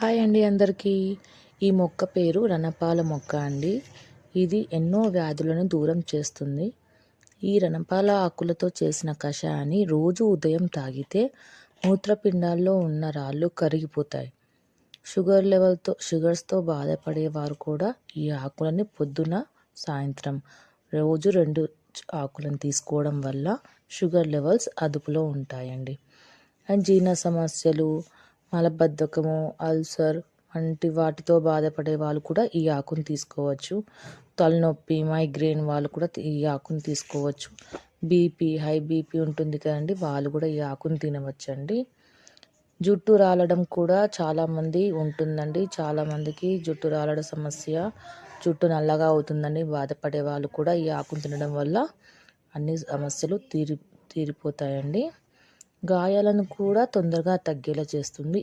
Hi అండి అందరికీ. ఈ మొక్క పేరు రణపాల మొక్క అండి. ఇది ఎన్నో వ్యాధులను దూరం చేస్తుంది. ఈ రణపాల ఆకులతో చేసిన కషాయాన్ని రోజు ఉదయం తాగితే మూత్రపిండాల్లో ఉన్న రాళ్ళు కరిగిపోతాయి. షుగర్స్తో బాధపడేవారు కూడా ఈ ఆకులని పొద్దున సాయంత్రం రోజు 2 ఆకులను తీసుకోవడం వల్ల షుగర్ లెవెల్స్ అదుపులో ఉంటాయండి. అండ్ జీర్ణ సమస్యలు, మలబద్ధకము, అల్సర్ వంటి వాటితో బాధపడే వాళ్ళు కూడా ఈ ఆకును తీసుకోవచ్చు. తలనొప్పి, మైగ్రేన్ వాళ్ళు కూడా ఈ ఆకును తీసుకోవచ్చు. హై బీపీ ఉంటుంది కదండి, వాళ్ళు కూడా ఈ ఆకును తినవచ్చండి. జుట్టు రాలడం కూడా చాలామంది ఉంటుందండి. చాలామందికి జుట్టు రాలడం సమస్య, జుట్టు నల్లగా అవుతుందని బాధపడే వాళ్ళు కూడా ఈ ఆకును తినడం వల్ల అన్ని సమస్యలు తీరిపోతాయండి. గాయాలను కూడా తొందరగా తగ్గేలా చేస్తుంది.